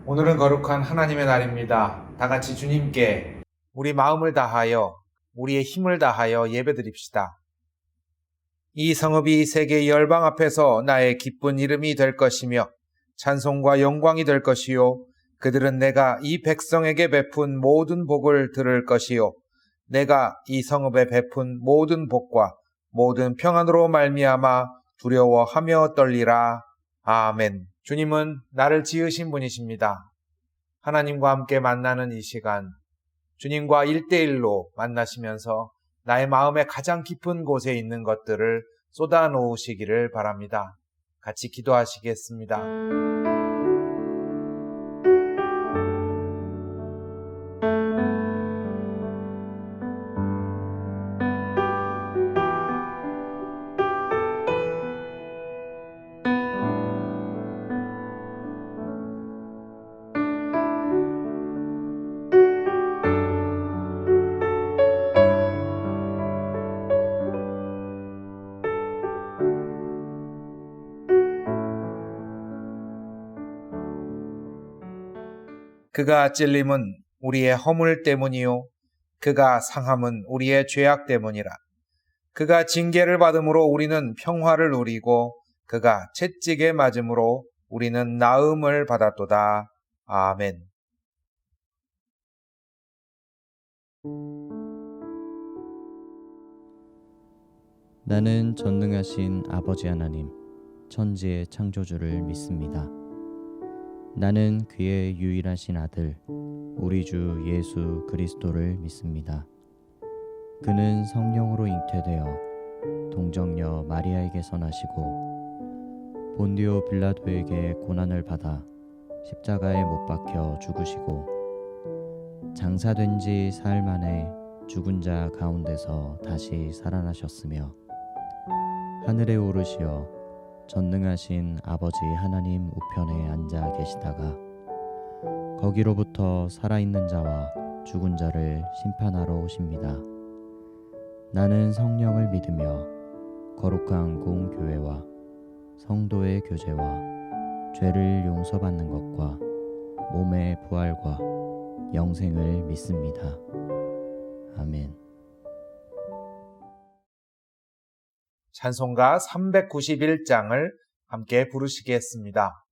오늘은 거룩한 하나님의 날입니다. 다 같이 주님께 우리 마음을 다하여 우리의 힘을 다하여 예배드립시다. 이 성읍이 세계 열방 앞에서 나의 기쁜 이름이 될 것이며 찬송과 영광이 될 것이요 그들은 내가 이 백성에게 베푼 모든 복을 들을 것이요 내가 이 성읍에 베푼 모든 복과 모든 평안으로 말미암아 두려워하며 떨리라. 아멘. 주님은 나를 지으신 분이십니다. 하나님과 함께 만나는 이 시간, 주님과 1대1로 만나시면서 나의 마음의 가장 깊은 곳에 있는 것들을 쏟아 놓으시기를 바랍니다. 같이 기도하시겠습니다. 그가 찔림은 우리의 허물 때문이요 그가 상함은 우리의 죄악 때문이라. 그가 징계를 받음으로 우리는 평화를 누리고 그가 채찍에 맞음으로 우리는 나음을 받았도다. 아멘. 나는 전능하신 아버지 하나님, 천지의 창조주를 믿습니다. 나는 그의 유일하신 아들, 우리 주 예수 그리스도를 믿습니다. 그는 성령으로 잉태되어 동정녀 마리아에게서 나시고 본디오 빌라도에게 고난을 받아 십자가에 못 박혀 죽으시고 장사된 지 사흘 만에 죽은 자 가운데서 다시 살아나셨으며 하늘에 오르시어 전능하신 아버지 하나님 우편에 앉아 계시다가 거기로부터 살아있는 자와 죽은 자를 심판하러 오십니다. 나는 성령을 믿으며 거룩한 공교회와 성도의 교제와 죄를 용서받는 것과 몸의 부활과 영생을 믿습니다. 아멘. 찬송가 391장을 함께 부르시겠습니다.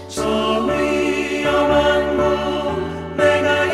저 위험한 곳 내가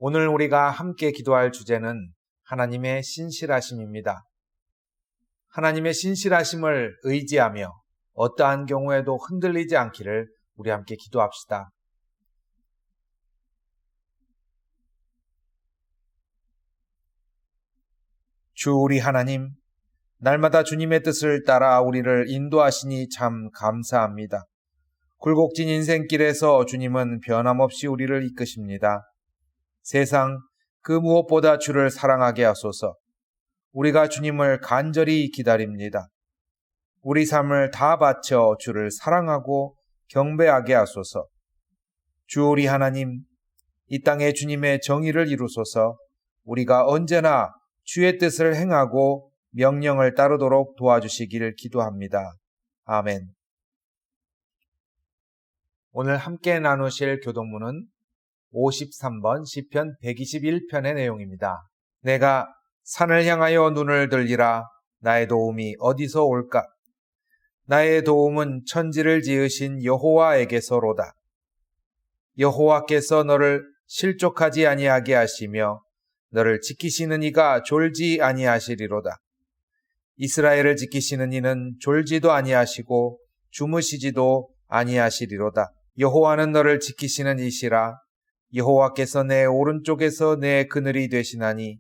오늘 우리가 함께 기도할 주제는 하나님의 신실하심입니다. 하나님의 신실하심을 의지하며 어떠한 경우에도 흔들리지 않기를 우리 함께 기도합시다. 주 우리 하나님, 날마다 주님의 뜻을 따라 우리를 인도하시니 참 감사합니다. 굴곡진 인생길에서 주님은 변함없이 우리를 이끄십니다. 세상 그 무엇보다 주를 사랑하게 하소서. 우리가 주님을 간절히 기다립니다. 우리 삶을 다 바쳐 주를 사랑하고 경배하게 하소서. 주 우리 하나님, 이 땅에 주님의 정의를 이루소서. 우리가 언제나 주의 뜻을 행하고 명령을 따르도록 도와주시기를 기도합니다. 아멘. 오늘 함께 나누실 교독문은 53번 시편 121편의 내용입니다. 내가 산을 향하여 눈을 들리라. 나의 도움이 어디서 올까? 나의 도움은 천지를 지으신 여호와에게서로다. 여호와께서 너를 실족하지 아니하게 하시며 너를 지키시는 이가 졸지 아니하시리로다. 이스라엘을 지키시는 이는 졸지도 아니하시고 주무시지도 아니하시리로다. 여호와는 너를 지키시는 이시라. 여호와께서 내 오른쪽에서 내 그늘이 되시나니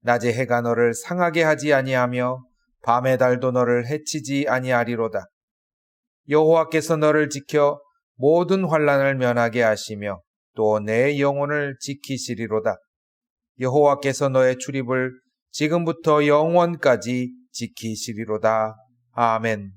낮에 해가 너를 상하게 하지 아니하며 밤의 달도 너를 해치지 아니하리로다. 여호와께서 너를 지켜 모든 환난을 면하게 하시며 또 내 영혼을 지키시리로다. 여호와께서 너의 출입을 지금부터 영원까지 지키시리로다. 아멘.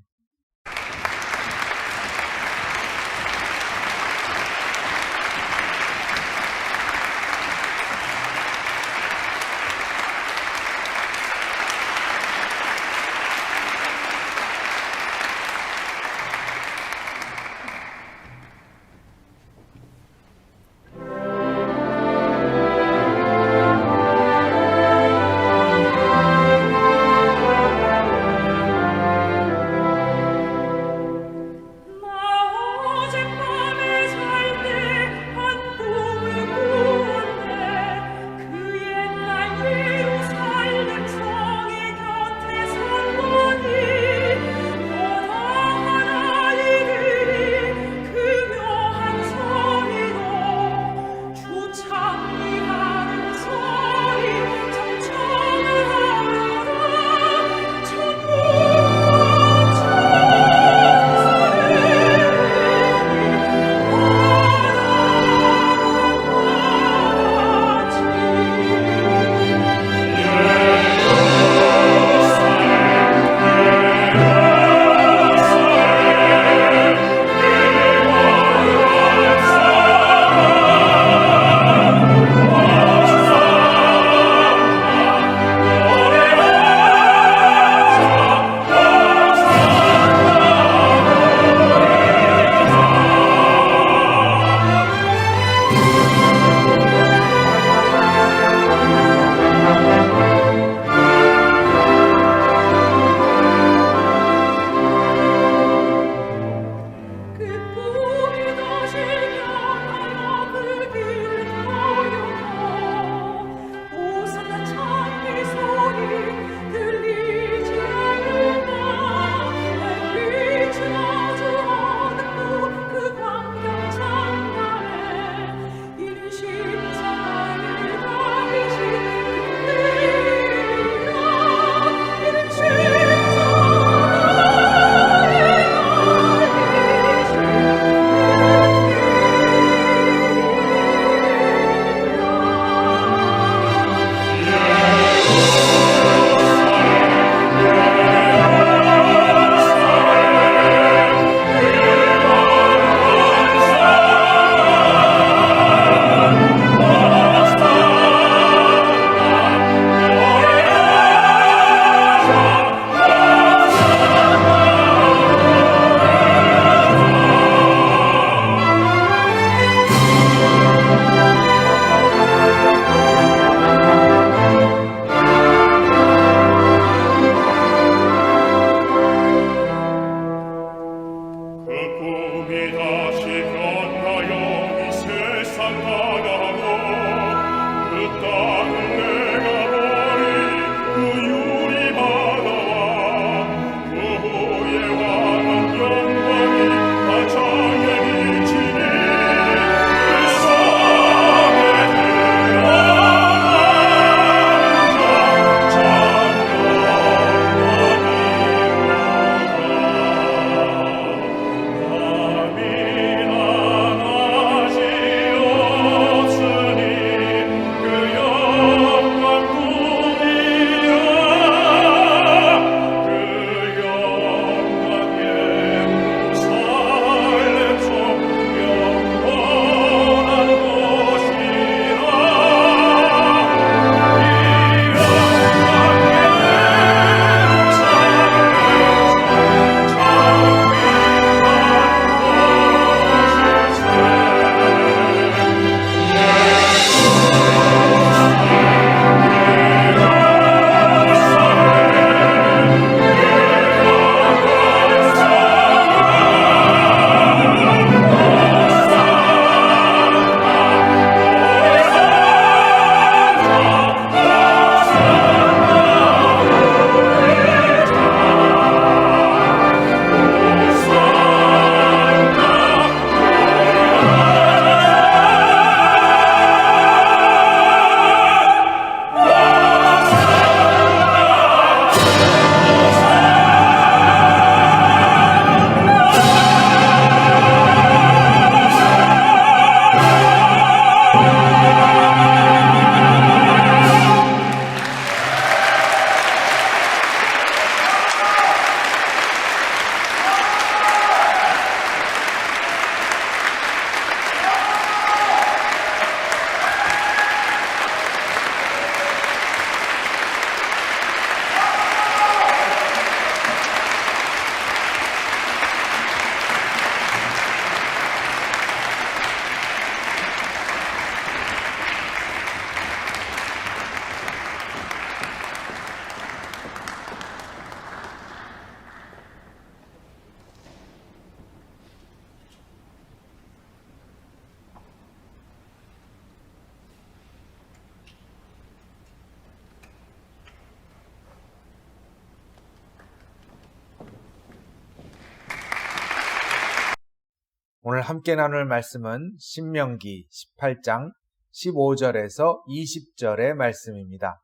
오늘 함께 나눌 말씀은 신명기 18장 15절에서 20절의 말씀입니다.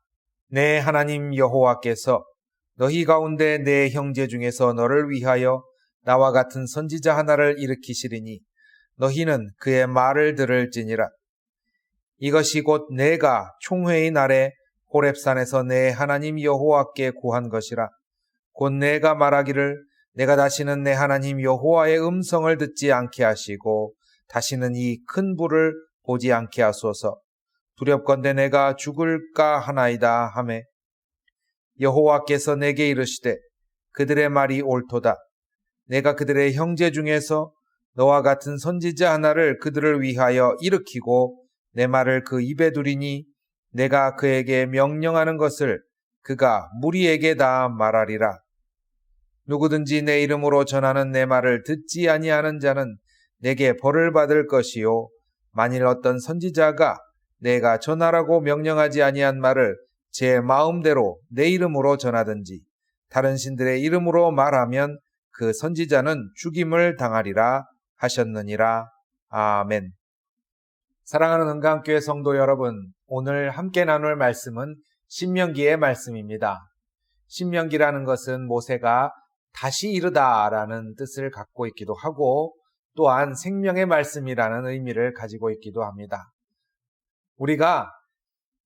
내 하나님 여호와께서 너희 가운데 내 형제 중에서 너를 위하여 나와 같은 선지자 하나를 일으키시리니 너희는 그의 말을 들을지니라. 이것이 곧 내가 총회의 날에 호렙산에서 내 하나님 여호와께 구한 것이라. 곧 내가 말하기를 내가 다시는 내 하나님 여호와의 음성을 듣지 않게 하시고 다시는 이 큰 불을 보지 않게 하소서. 두렵건대 내가 죽을까 하나이다 하매 여호와께서 내게 이르시되 그들의 말이 옳도다. 내가 그들의 형제 중에서 너와 같은 선지자 하나를 그들을 위하여 일으키고 내 말을 그 입에 두리니 내가 그에게 명령하는 것을 그가 무리에게 다 말하리라. 누구든지 내 이름으로 전하는 내 말을 듣지 아니하는 자는 내게 벌을 받을 것이요 만일 어떤 선지자가 내가 전하라고 명령하지 아니한 말을 제 마음대로 내 이름으로 전하든지 다른 신들의 이름으로 말하면 그 선지자는 죽임을 당하리라 하셨느니라. 아멘. 사랑하는 은강교회 성도 여러분, 오늘 함께 나눌 말씀은 신명기의 말씀입니다. 신명기라는 것은 모세가 다시 이르다라는 뜻을 갖고 있기도 하고 또한 생명의 말씀이라는 의미를 가지고 있기도 합니다. 우리가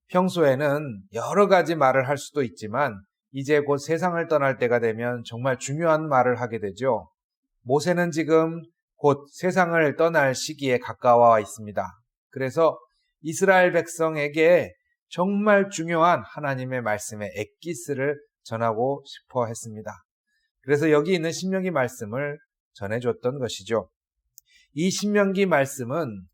평소에는 여러 가지 말을 할 수도 있지만 이제 곧 세상을 떠날 때가 되면 정말 중요한 말을 하게 되죠. 모세는 지금 곧 세상을 떠날 시기에 가까워 있습니다. 그래서 이스라엘 백성에게 정말 중요한 하나님의 말씀의 엑기스를 전하고 싶어 했습니다. 그래서 여기 있는 신명기 말씀을 전해줬던 것이죠. 이 신명기 말씀은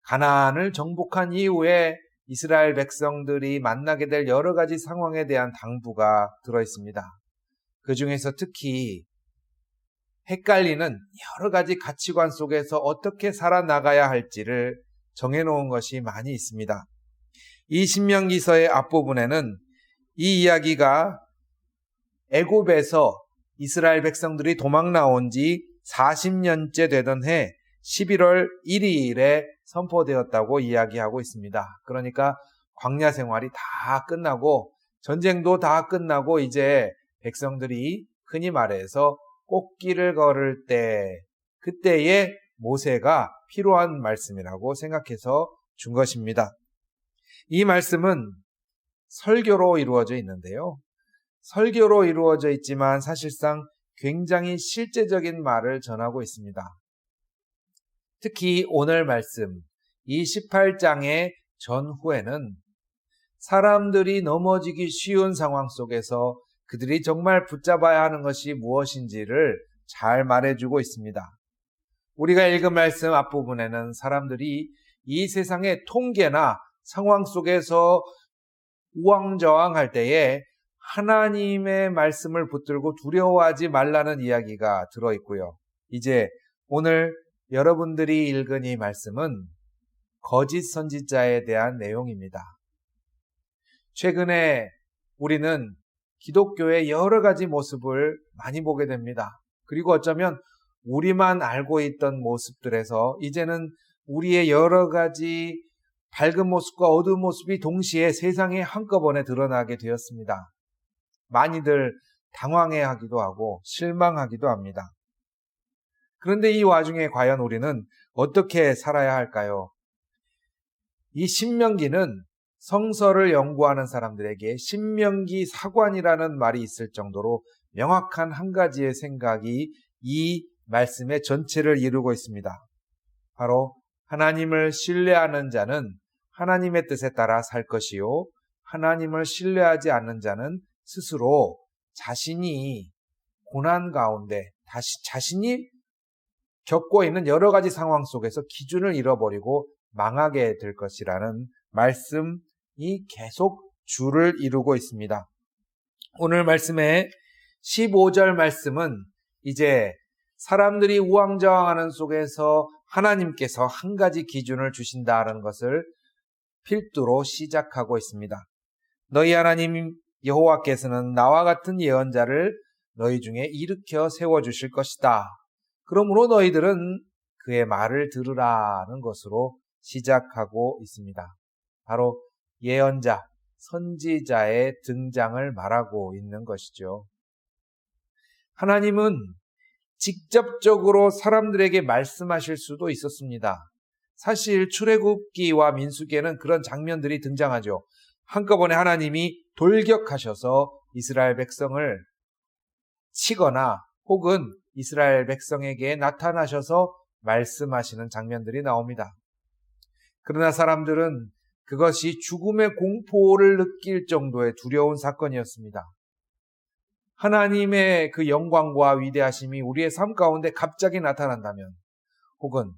가나안을 정복한 이후에 이스라엘 백성들이 만나게 될 여러 가지 상황에 대한 당부가 들어있습니다. 그 중에서 특히 헷갈리는 여러 가지 가치관 속에서 어떻게 살아나가야 할지를 정해놓은 것이 많이 있습니다. 이 신명기서의 앞부분에는 이 이야기가 애굽에서 이스라엘 백성들이 도망 나온 지 40년째 되던 해 11월 1일에 선포되었다고 이야기하고 있습니다. 그러니까 광야 생활이 다 끝나고 전쟁도 다 끝나고 이제 백성들이 흔히 말해서 꽃길을 걸을 때 그때에 모세가 필요한 말씀이라고 생각해서 준 것입니다. 이 말씀은 설교로 이루어져 있는데요. 설교로 이루어져 있지만 사실상 굉장히 실제적인 말을 전하고 있습니다. 특히 오늘 말씀, 이 18장의 전후에는 사람들이 넘어지기 쉬운 상황 속에서 그들이 정말 붙잡아야 하는 것이 무엇인지를 잘 말해주고 있습니다. 우리가 읽은 말씀 앞부분에는 사람들이 이 세상의 통계나 상황 속에서 우왕좌왕할 때에 하나님의 말씀을 붙들고 두려워하지 말라는 이야기가 들어있고요. 이제 오늘 여러분들이 읽은 이 말씀은 거짓 선지자에 대한 내용입니다. 최근에 우리는 기독교의 여러 가지 모습을 많이 보게 됩니다. 그리고 어쩌면 우리만 알고 있던 모습들에서 이제는 우리의 여러 가지 밝은 모습과 어두운 모습이 동시에 세상에 한꺼번에 드러나게 되었습니다. 많이들 당황해하기도 하고 실망하기도 합니다. 그런데 이 와중에 과연 우리는 어떻게 살아야 할까요? 이 신명기는 성서를 연구하는 사람들에게 신명기 사관이라는 말이 있을 정도로 명확한 한 가지의 생각이 이 말씀의 전체를 이루고 있습니다. 바로 하나님을 신뢰하는 자는 하나님의 뜻에 따라 살 것이요 하나님을 신뢰하지 않는 자는 스스로 자신이 고난 가운데 자신이 겪고 있는 여러 가지 상황 속에서 기준을 잃어버리고 망하게 될 것이라는 말씀이 계속 줄을 이루고 있습니다. 오늘 말씀의 15절 말씀은 이제 사람들이 우왕좌왕하는 속에서 하나님께서 한 가지 기준을 주신다는 것을 필두로 시작하고 있습니다. 너희 하나님 여호와께서는 나와 같은 예언자를 너희 중에 일으켜 세워주실 것이다. 그러므로 너희들은 그의 말을 들으라는 것으로 시작하고 있습니다. 바로 예언자, 선지자의 등장을 말하고 있는 것이죠. 하나님은 직접적으로 사람들에게 말씀하실 수도 있었습니다. 사실 출애굽기와 민수기에는 그런 장면들이 등장하죠. 한꺼번에 하나님이 돌격하셔서 이스라엘 백성을 치거나 혹은 이스라엘 백성에게 나타나셔서 말씀하시는 장면들이 나옵니다. 그러나 사람들은 그것이 죽음의 공포를 느낄 정도의 두려운 사건이었습니다. 하나님의 그 영광과 위대하심이 우리의 삶 가운데 갑자기 나타난다면, 혹은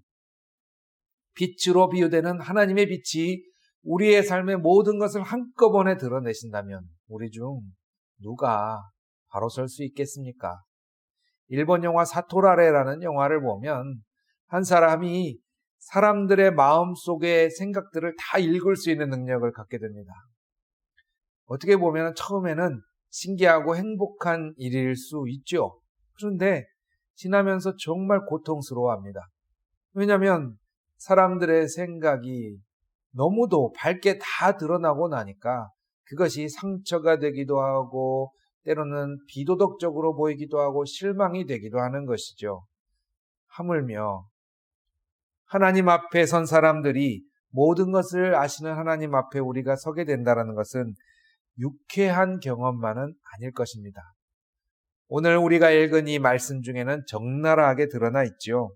빛으로 비유되는 하나님의 빛이 우리의 삶의 모든 것을 한꺼번에 드러내신다면 우리 중 누가 바로 설 수 있겠습니까? 일본 영화 사토라레라는 영화를 보면 한 사람이 사람들의 마음속의 생각들을 다 읽을 수 있는 능력을 갖게 됩니다. 어떻게 보면 처음에는 신기하고 행복한 일일 수 있죠. 그런데 지나면서 정말 고통스러워합니다. 왜냐하면 사람들의 생각이 너무도 밝게 다 드러나고 나니까 그것이 상처가 되기도 하고 때로는 비도덕적으로 보이기도 하고 실망이 되기도 하는 것이죠. 하물며 하나님 앞에 선 사람들이 모든 것을 아시는 하나님 앞에 우리가 서게 된다는 것은 유쾌한 경험만은 아닐 것입니다. 오늘 우리가 읽은 이 말씀 중에는 적나라하게 드러나 있죠.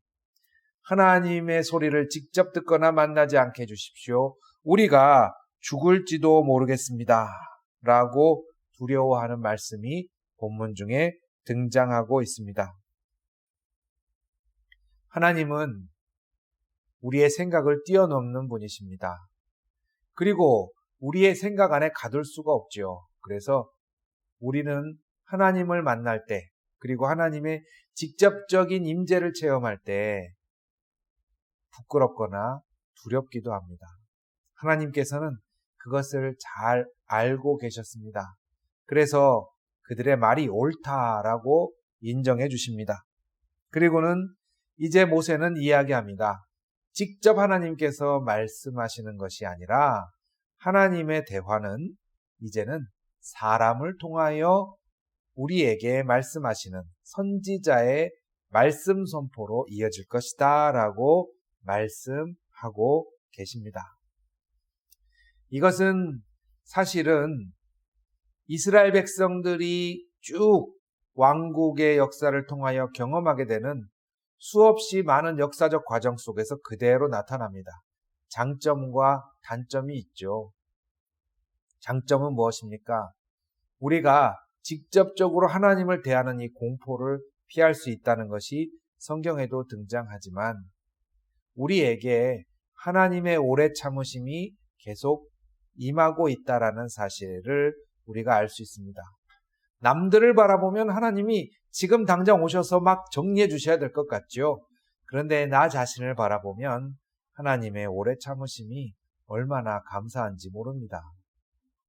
하나님의 소리를 직접 듣거나 만나지 않게 해주십시오. 우리가 죽을지도 모르겠습니다. 라고 두려워하는 말씀이 본문 중에 등장하고 있습니다. 하나님은 우리의 생각을 뛰어넘는 분이십니다. 그리고 우리의 생각 안에 가둘 수가 없죠. 그래서 우리는 하나님을 만날 때, 그리고 하나님의 직접적인 임재를 체험할 때 부끄럽거나 두렵기도 합니다. 하나님께서는 그것을 잘 알고 계셨습니다. 그래서 그들의 말이 옳다라고 인정해 주십니다. 그리고는 이제 모세는 이야기합니다. 직접 하나님께서 말씀하시는 것이 아니라 하나님의 대화는 이제는 사람을 통하여 우리에게 말씀하시는 선지자의 말씀 선포로 이어질 것이다 라고 말씀하고 계십니다. 이것은 사실은 이스라엘 백성들이 쭉 왕국의 역사를 통하여 경험하게 되는 수없이 많은 역사적 과정 속에서 그대로 나타납니다. 장점과 단점이 있죠. 장점은 무엇입니까? 우리가 직접적으로 하나님을 대하는 이 공포를 피할 수 있다는 것이 성경에도 등장하지만 우리에게 하나님의 오래 참으심이 계속 임하고 있다라는 사실을 우리가 알 수 있습니다. 남들을 바라보면 하나님이 지금 당장 오셔서 막 정리해 주셔야 될 것 같죠. 그런데 나 자신을 바라보면 하나님의 오래 참으심이 얼마나 감사한지 모릅니다.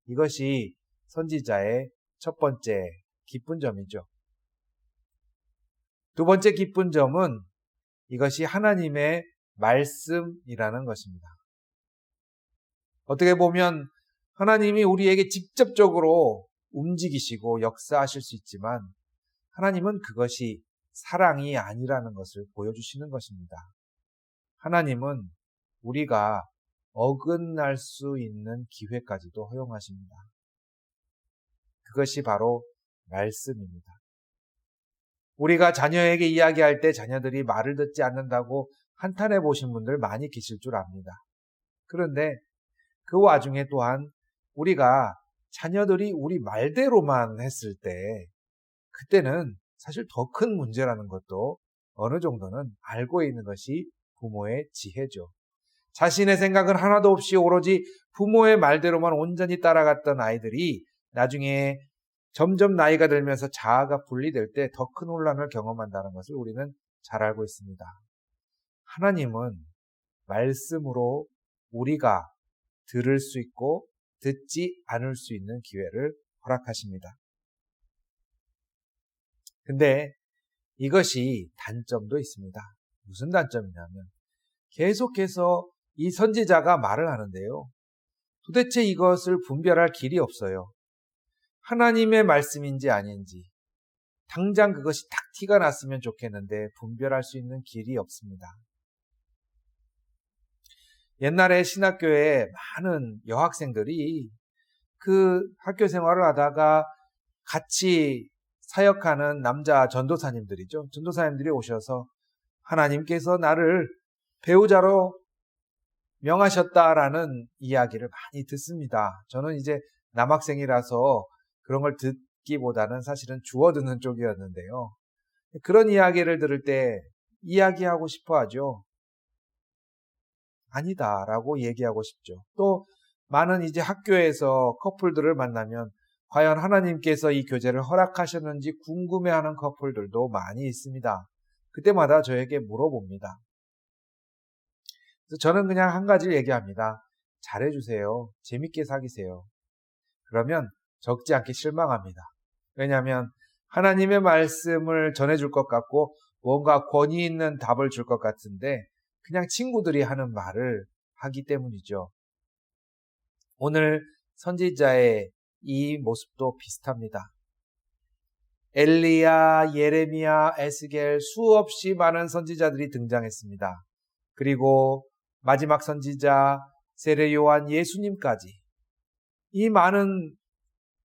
이것이 선지자의 첫 번째 기쁜 점이죠. 두 번째 기쁜 점은 이것이 하나님의 말씀이라는 것입니다. 어떻게 보면 하나님이 우리에게 직접적으로 움직이시고 역사하실 수 있지만 하나님은 그것이 사랑이 아니라는 것을 보여주시는 것입니다. 하나님은 우리가 어긋날 수 있는 기회까지도 허용하십니다. 그것이 바로 말씀입니다. 우리가 자녀에게 이야기할 때 자녀들이 말을 듣지 않는다고 한탄해 보신 분들 많이 계실 줄 압니다. 그런데 그 와중에 또한 우리가 자녀들이 우리 말대로만 했을 때 그때는 사실 더 큰 문제라는 것도 어느 정도는 알고 있는 것이 부모의 지혜죠. 자신의 생각은 하나도 없이 오로지 부모의 말대로만 온전히 따라갔던 아이들이 나중에 점점 나이가 들면서 자아가 분리될 때 더 큰 혼란을 경험한다는 것을 우리는 잘 알고 있습니다. 하나님은 말씀으로 우리가 들을 수 있고 듣지 않을 수 있는 기회를 허락하십니다. 근데 이것이 단점도 있습니다. 무슨 단점이냐면 계속해서 이 선지자가 말을 하는데요. 도대체 이것을 분별할 길이 없어요. 하나님의 말씀인지 아닌지 당장 그것이 딱 티가 났으면 좋겠는데 분별할 수 있는 길이 없습니다. 옛날에 신학교에 많은 여학생들이 그 학교 생활을 하다가 같이 사역하는 남자 전도사님들이죠. 전도사님들이 오셔서 하나님께서 나를 배우자로 명하셨다라는 이야기를 많이 듣습니다. 저는 이제 남학생이라서 그런 걸 듣기보다는 사실은 주워 듣는 쪽이었는데요. 그런 이야기를 들을 때 이야기하고 싶어 하죠. 아니다라고 얘기하고 싶죠. 또 많은 이제 학교에서 커플들을 만나면 과연 하나님께서 이 교제를 허락하셨는지 궁금해하는 커플들도 많이 있습니다. 그때마다 저에게 물어봅니다. 그래서 저는 그냥 한 가지를 얘기합니다. 잘해주세요. 재밌게 사귀세요. 그러면 적지 않게 실망합니다. 왜냐하면 하나님의 말씀을 전해줄 것 같고 뭔가 권위 있는 답을 줄 것 같은데 그냥 친구들이 하는 말을 하기 때문이죠. 오늘 선지자의 이 모습도 비슷합니다. 엘리야, 예레미야, 에스겔 수없이 많은 선지자들이 등장했습니다. 그리고 마지막 선지자 세례 요한 예수님까지 이 많은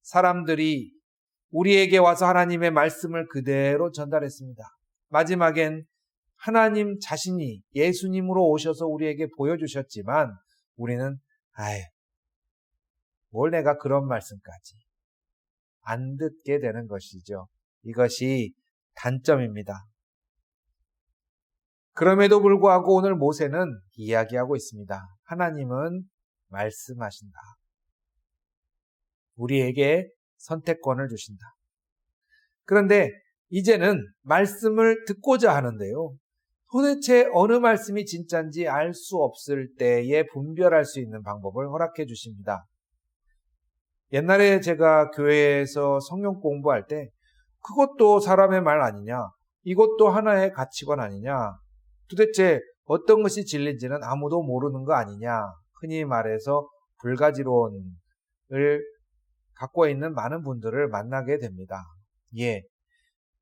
사람들이 우리에게 와서 하나님의 말씀을 그대로 전달했습니다. 마지막엔 하나님 자신이 예수님으로 오셔서 우리에게 보여주셨지만 우리는 뭘 내가 그런 말씀까지 안 듣게 되는 것이죠. 이것이 단점입니다. 그럼에도 불구하고 오늘 모세는 이야기하고 있습니다. 하나님은 말씀하신다. 우리에게 선택권을 주신다. 그런데 이제는 말씀을 듣고자 하는데요. 도대체 어느 말씀이 진짜인지 알 수 없을 때에 분별할 수 있는 방법을 허락해 주십니다. 옛날에 제가 교회에서 성경 공부할 때 그것도 사람의 말 아니냐, 이것도 하나의 가치관 아니냐, 도대체 어떤 것이 진리인지는 아무도 모르는 거 아니냐, 흔히 말해서 불가지론을 갖고 있는 많은 분들을 만나게 됩니다.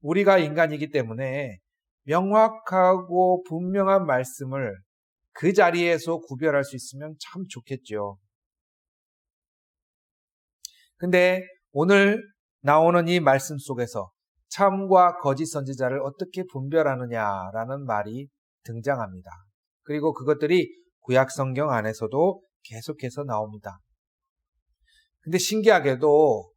우리가 인간이기 때문에 명확하고 분명한 말씀을 그 자리에서 구별할 수 있으면 참 좋겠죠. 근데 오늘 나오는 이 말씀 속에서 참과 거짓 선지자를 어떻게 분별하느냐라는 말이 등장합니다. 그리고 그것들이 구약 성경 안에서도 계속해서 나옵니다. 근데 신기하게도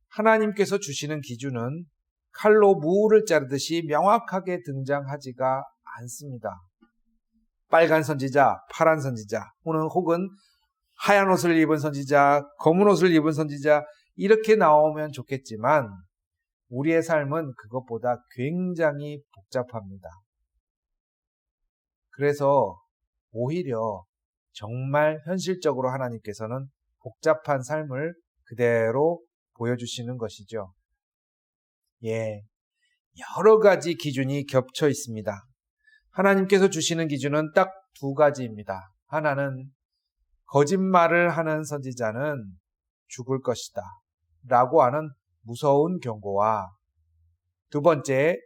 하나님께서 주시는 기준은 칼로 무를 자르듯이 명확하게 등장하지가 않습니다. 빨간 선지자, 파란 선지자, 혹은 하얀 옷을 입은 선지자, 검은 옷을 입은 선지자 이렇게 나오면 좋겠지만 우리의 삶은 그것보다 굉장히 복잡합니다. 그래서 오히려 정말 현실적으로 하나님께서는 복잡한 삶을 그대로 보여주시는 것이죠. 여러 가지 기준이 겹쳐 있습니다. 하나님께서 주시는 기준은 딱 두 가지입니다. 하나는 거짓말을 하는 선지자는 죽을 것이다 라고 하는 무서운 경고와 두 번째,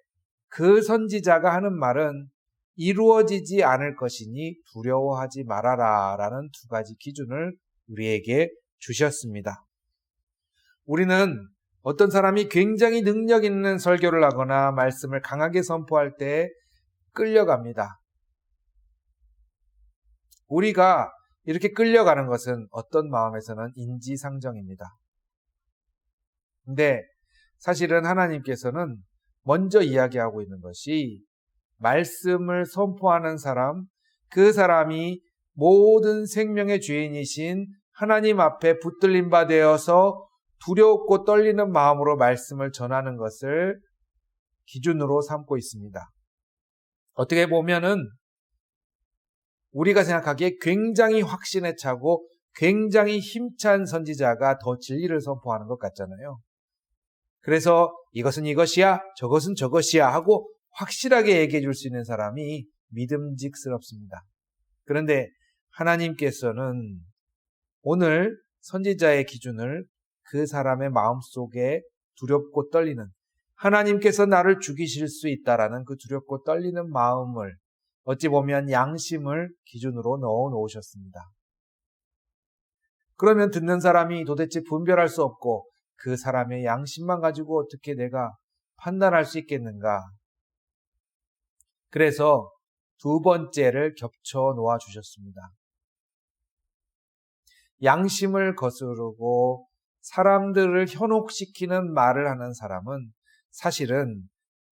그 선지자가 하는 말은 이루어지지 않을 것이니 두려워하지 말아라 라는 두 가지 기준을 우리에게 주셨습니다. 우리는 어떤 사람이 굉장히 능력 있는 설교를 하거나 말씀을 강하게 선포할 때 끌려갑니다. 우리가 이렇게 끌려가는 것은 어떤 마음에서는 인지상정입니다. 근데 사실은 하나님께서는 먼저 이야기하고 있는 것이 말씀을 선포하는 사람, 그 사람이 모든 생명의 주인이신 하나님 앞에 붙들림 바 되어서 두렵고 떨리는 마음으로 말씀을 전하는 것을 기준으로 삼고 있습니다. 어떻게 보면은 우리가 생각하기에 굉장히 확신에 차고 굉장히 힘찬 선지자가 더 진리를 선포하는 것 같잖아요. 그래서 이것은 이것이야, 저것은 저것이야 하고 확실하게 얘기해 줄 수 있는 사람이 믿음직스럽습니다. 그런데 하나님께서는 오늘 선지자의 기준을 그 사람의 마음속에 두렵고 떨리는, 하나님께서 나를 죽이실 수 있다라는 그 두렵고 떨리는 마음을, 어찌 보면 양심을 기준으로 넣어 놓으셨습니다. 그러면 듣는 사람이 도대체 분별할 수 없고 그 사람의 양심만 가지고 어떻게 내가 판단할 수 있겠는가? 그래서 두 번째를 겹쳐 놓아 주셨습니다. 양심을 거스르고 사람들을 현혹시키는 말을 하는 사람은 사실은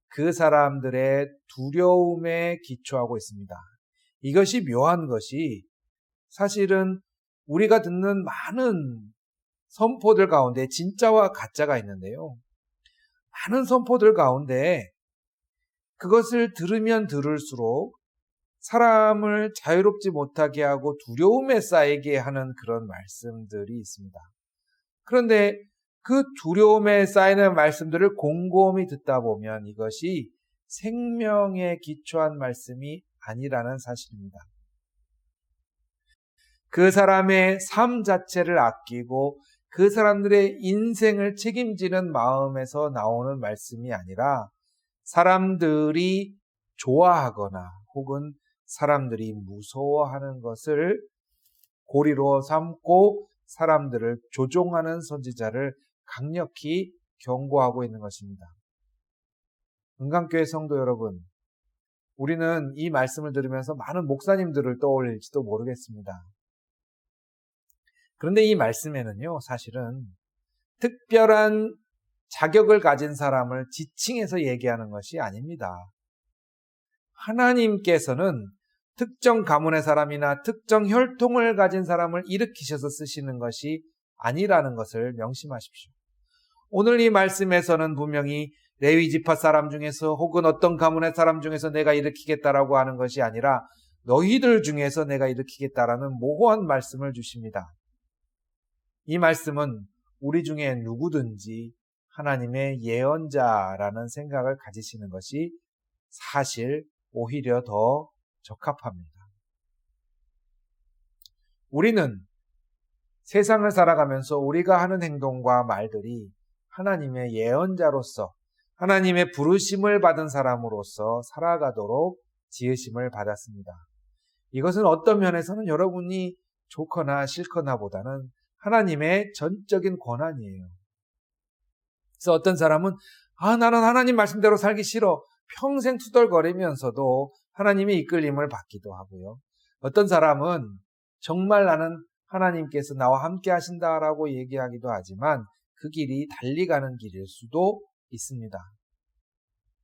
그 사람들의 두려움에 기초하고 있습니다. 이것이 묘한 것이 사실은 우리가 듣는 많은 선포들 가운데 진짜와 가짜가 있는데요. 많은 선포들 가운데 그것을 들으면 들을수록 사람을 자유롭지 못하게 하고 두려움에 쌓이게 하는 그런 말씀들이 있습니다. 그런데 그 두려움에 쌓이는 말씀들을 곰곰이 듣다 보면 이것이 생명에 기초한 말씀이 아니라는 사실입니다. 그 사람의 삶 자체를 아끼고 그 사람들의 인생을 책임지는 마음에서 나오는 말씀이 아니라 사람들이 좋아하거나 혹은 사람들이 무서워하는 것을 고리로 삼고 사람들을 조종하는 선지자를 강력히 경고하고 있는 것입니다. 은강교회 성도 여러분, 우리는 이 말씀을 들으면서 많은 목사님들을 떠올릴지도 모르겠습니다. 그런데 이 말씀에는요, 사실은 특별한 자격을 가진 사람을 지칭해서 얘기하는 것이 아닙니다. 하나님께서는 특정 가문의 사람이나 특정 혈통을 가진 사람을 일으키셔서 쓰시는 것이 아니라는 것을 명심하십시오. 오늘 이 말씀에서는 분명히 레위 지파 사람 중에서 혹은 어떤 가문의 사람 중에서 내가 일으키겠다라고 하는 것이 아니라 너희들 중에서 내가 일으키겠다라는 모호한 말씀을 주십니다. 이 말씀은 우리 중에 누구든지 하나님의 예언자라는 생각을 가지시는 것이 사실 오히려 더 적합합니다. 우리는 세상을 살아가면서 우리가 하는 행동과 말들이 하나님의 예언자로서 하나님의 부르심을 받은 사람으로서 살아가도록 지으심을 받았습니다. 이것은 어떤 면에서는 여러분이 좋거나 싫거나 보다는 하나님의 전적인 권한이에요. 그래서 어떤 사람은 나는 하나님 말씀대로 살기 싫어. 평생 투덜거리면서도 하나님의 이끌림을 받기도 하고요. 어떤 사람은 정말 나는 하나님께서 나와 함께 하신다라고 얘기하기도 하지만 그 길이 달리 가는 길일 수도 있습니다.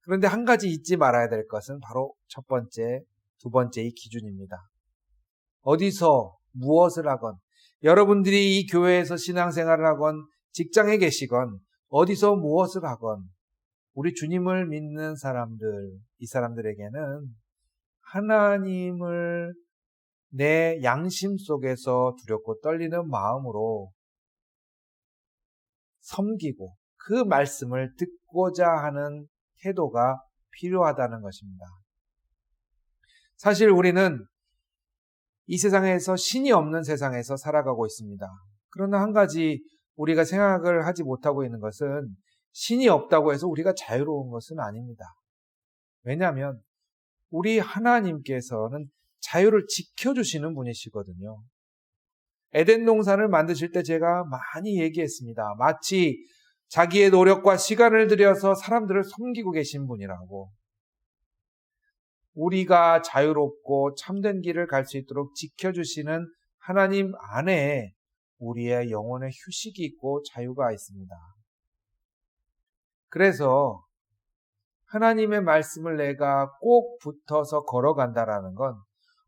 그런데 한 가지 잊지 말아야 될 것은 바로 첫 번째, 두 번째의 기준입니다. 어디서 무엇을 하건, 여러분들이 이 교회에서 신앙생활을 하건 직장에 계시건 어디서 무엇을 하건 우리 주님을 믿는 사람들, 이 사람들에게는 하나님을 내 양심 속에서 두렵고 떨리는 마음으로 섬기고 그 말씀을 듣고자 하는 태도가 필요하다는 것입니다. 사실 우리는 이 세상에서 신이 없는 세상에서 살아가고 있습니다. 그러나 한 가지 우리가 생각을 하지 못하고 있는 것은 신이 없다고 해서 우리가 자유로운 것은 아닙니다. 왜냐하면 우리 하나님께서는 자유를 지켜주시는 분이시거든요. 에덴 동산을 만드실 때 제가 많이 얘기했습니다. 마치 자기의 노력과 시간을 들여서 사람들을 섬기고 계신 분이라고. 우리가 자유롭고 참된 길을 갈 수 있도록 지켜주시는 하나님 안에 우리의 영혼의 휴식이 있고 자유가 있습니다. 그래서 하나님의 말씀을 내가 꼭 붙어서 걸어간다라는 건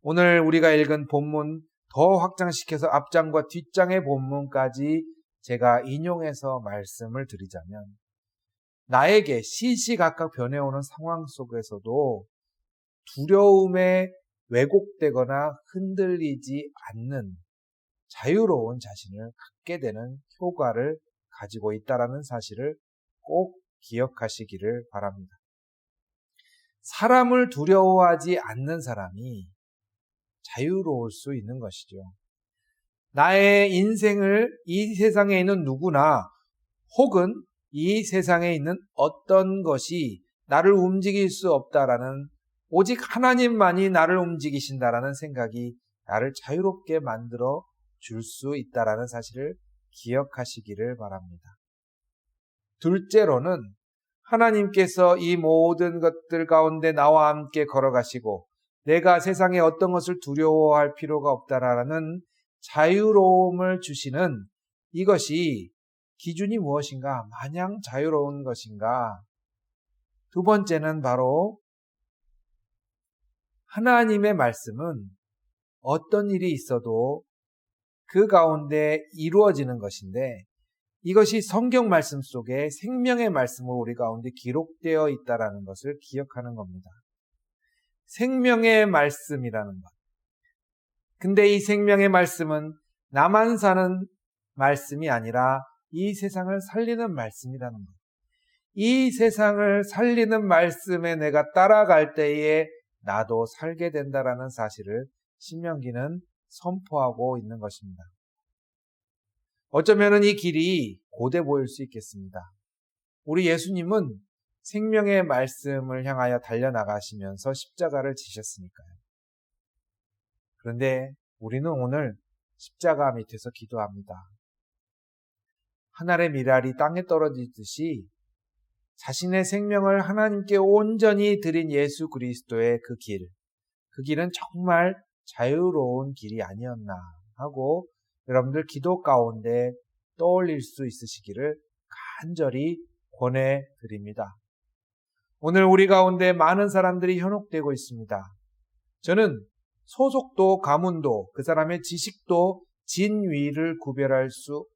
오늘 우리가 읽은 본문 더 확장시켜서 앞장과 뒷장의 본문까지 제가 인용해서 말씀을 드리자면 나에게 시시각각 변해오는 상황 속에서도 두려움에 왜곡되거나 흔들리지 않는 자유로운 자신을 갖게 되는 효과를 가지고 있다는 사실을 꼭 기억하시기를 바랍니다. 사람을 두려워하지 않는 사람이 자유로울 수 있는 것이죠. 나의 인생을 이 세상에 있는 누구나 혹은 이 세상에 있는 어떤 것이 나를 움직일 수 없다라는, 오직 하나님만이 나를 움직이신다라는 생각이 나를 자유롭게 만들어 줄 수 있다라는 사실을 기억하시기를 바랍니다. 둘째로는 하나님께서 이 모든 것들 가운데 나와 함께 걸어가시고 내가 세상에 어떤 것을 두려워할 필요가 없다라는 자유로움을 주시는 이것이 기준이 무엇인가? 마냥 자유로운 것인가? 두 번째는 바로 하나님의 말씀은 어떤 일이 있어도 그 가운데 이루어지는 것인데, 이것이 성경 말씀 속에 생명의 말씀으로 우리 가운데 기록되어 있다는 것을 기억하는 겁니다. 생명의 말씀이라는 것. 근데 이 생명의 말씀은 나만 사는 말씀이 아니라 이 세상을 살리는 말씀이라는 것. 이 세상을 살리는 말씀에 내가 따라갈 때에 나도 살게 된다라는 사실을 신명기는 선포하고 있는 것입니다. 어쩌면 이 길이 고돼 보일 수 있겠습니다. 우리 예수님은 생명의 말씀을 향하여 달려나가시면서 십자가를 지셨으니까요. 그런데 우리는 오늘 십자가 밑에서 기도합니다. 하늘의 미랄이 땅에 떨어지듯이 자신의 생명을 하나님께 온전히 드린 예수 그리스도의 그 길은 정말 자유로운 길이 아니었나 하고 여러분들 기도 가운데 떠올릴 수 있으시기를 간절히 권해드립니다. 오늘 우리 가운데 많은 사람들이 현혹되고 있습니다. 저는 소속도, 가문도, 그 사람의 지식도 진위를 구별할 수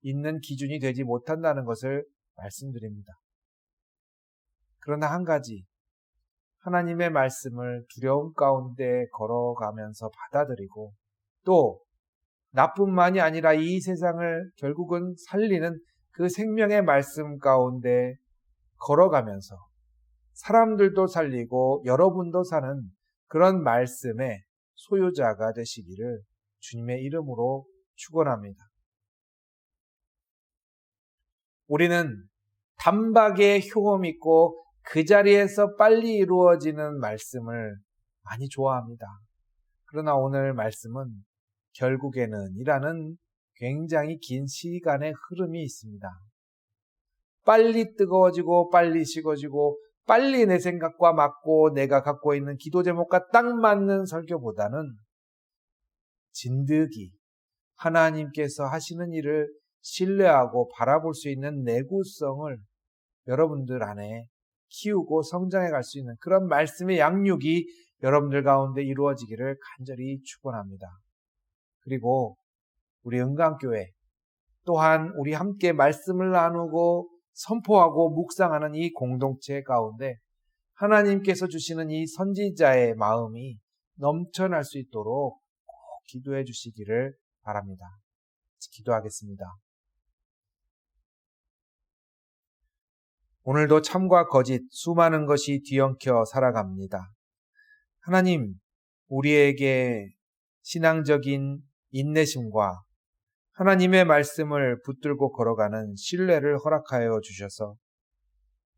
있는 기준이 되지 못한다는 것을 말씀드립니다. 그러나 한 가지, 하나님의 말씀을 두려움 가운데 걸어가면서 받아들이고 또 나뿐만이 아니라 이 세상을 결국은 살리는 그 생명의 말씀 가운데 걸어가면서 사람들도 살리고 여러분도 사는 그런 말씀의 소유자가 되시기를 주님의 이름으로 축원합니다. 우리는 단박에 효험 있고 그 자리에서 빨리 이루어지는 말씀을 많이 좋아합니다. 그러나 오늘 말씀은 결국에는 이라는 굉장히 긴 시간의 흐름이 있습니다. 빨리 뜨거워지고 빨리 식어지고 빨리 내 생각과 맞고 내가 갖고 있는 기도 제목과 딱 맞는 설교보다는 진득이 하나님께서 하시는 일을 신뢰하고 바라볼 수 있는 내구성을 여러분들 안에 키우고 성장해 갈 수 있는 그런 말씀의 양육이 여러분들 가운데 이루어지기를 간절히 축원합니다. 그리고 우리 은강교회 또한 우리 함께 말씀을 나누고 선포하고 묵상하는 이 공동체 가운데 하나님께서 주시는 이 선지자의 마음이 넘쳐날 수 있도록 꼭 기도해 주시기를 바랍니다. 기도하겠습니다. 오늘도 참과 거짓 수많은 것이 뒤엉켜 살아갑니다. 하나님, 우리에게 신앙적인 인내심과 하나님의 말씀을 붙들고 걸어가는 신뢰를 허락하여 주셔서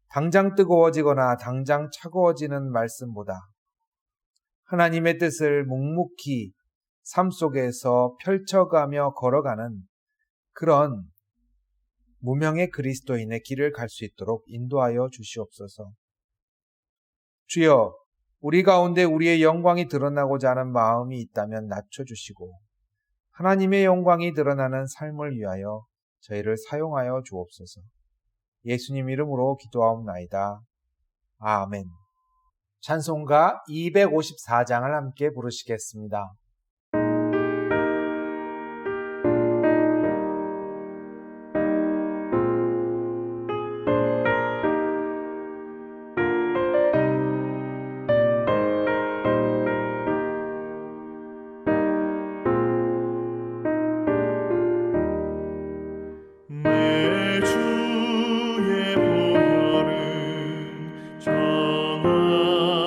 당장 뜨거워지거나 당장 차가워지는 말씀보다 하나님의 뜻을 묵묵히 삶 속에서 펼쳐가며 걸어가는 그런 무명의 그리스도인의 길을 갈 수 있도록 인도하여 주시옵소서. 주여, 우리 가운데 우리의 영광이 드러나고자 하는 마음이 있다면 낮춰주시고 하나님의 영광이 드러나는 삶을 위하여 저희를 사용하여 주옵소서. 예수님 이름으로 기도하옵나이다. 아멘. 찬송가 254장을 함께 부르시겠습니다. 내 주의 보혈은 정확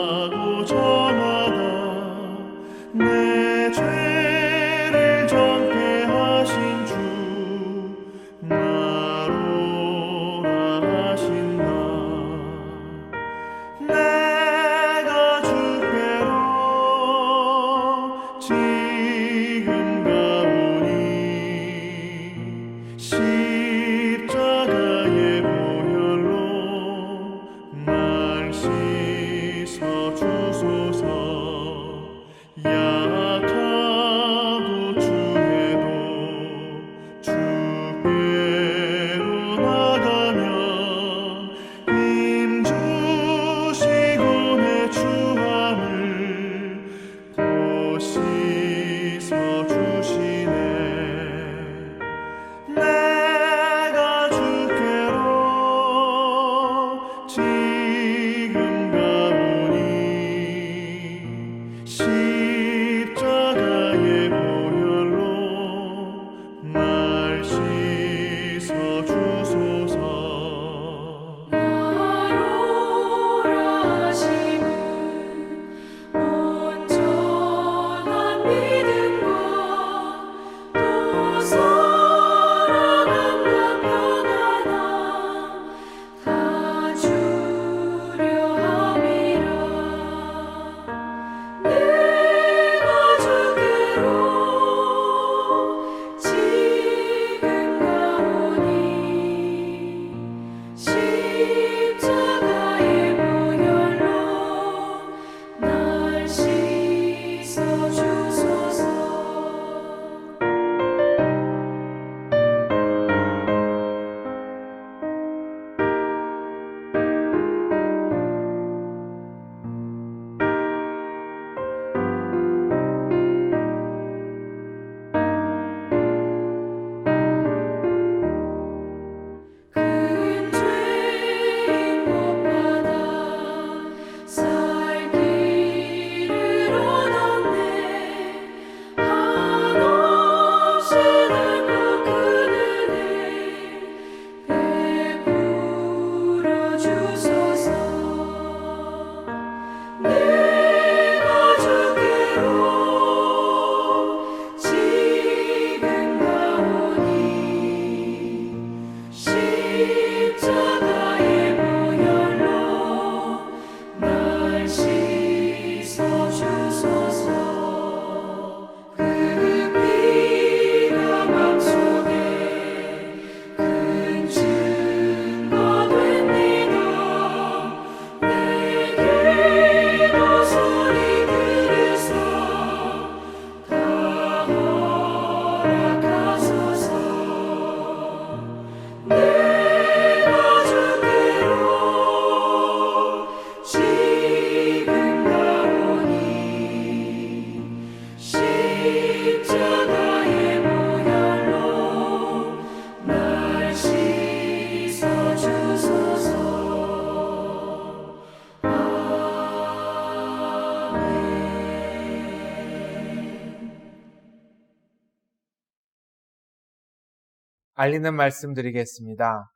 알리는 말씀 드리겠습니다.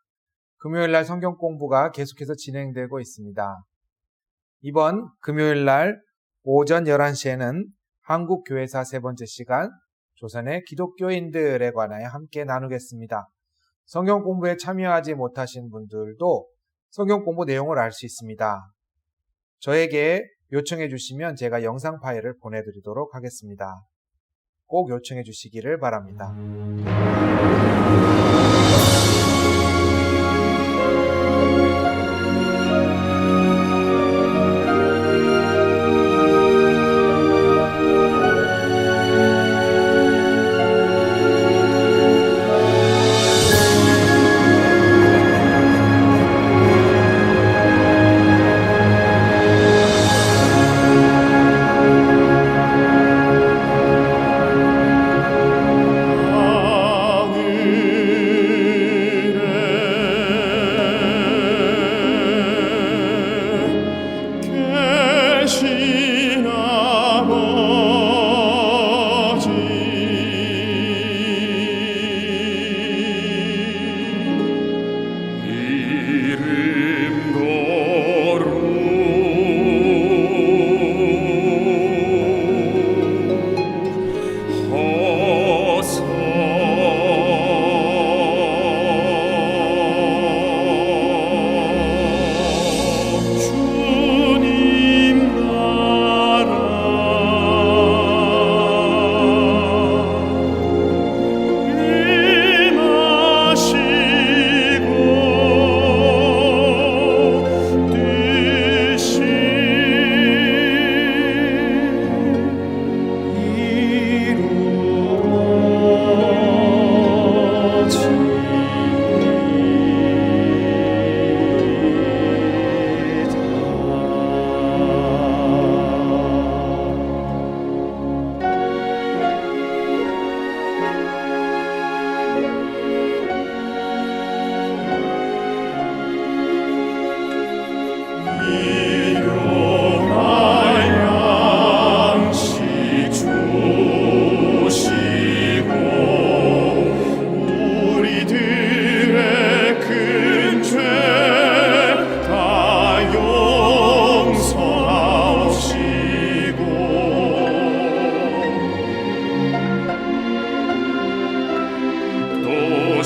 금요일날 성경 공부가 계속해서 진행되고 있습니다. 이번 금요일날 오전 11시에는 한국교회사 세 번째 시간 조선의 기독교인들에 관하여 함께 나누겠습니다. 성경 공부에 참여하지 못하신 분들도 성경 공부 내용을 알 수 있습니다. 저에게 요청해 주시면 제가 영상 파일을 보내드리도록 하겠습니다. 꼭 요청해 주시기를 바랍니다.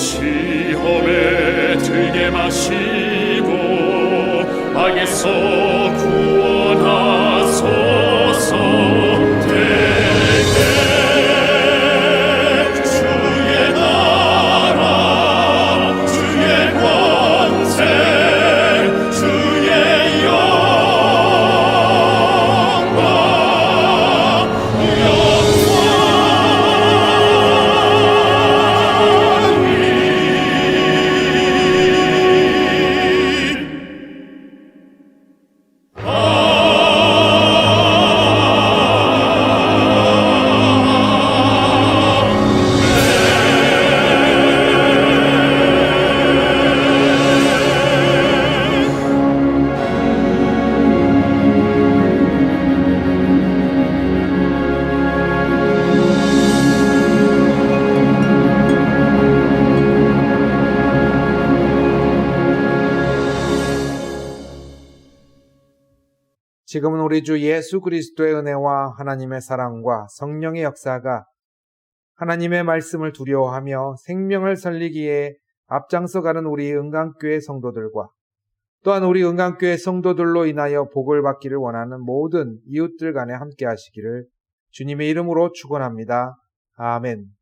시험에 들게 마시고 악에서 구원하소서. 대개 주의 나라 주의 권세 주의 영광 지금은 우리 주 예수 그리스도의 은혜와 하나님의 사랑과 성령의 역사가 하나님의 말씀을 두려워하며 생명을 살리기에 앞장서가는 우리 은강교회 성도들과 또한 우리 은강교회 성도들로 인하여 복을 받기를 원하는 모든 이웃들 간에 함께 하시기를 주님의 이름으로 축원합니다. 아멘.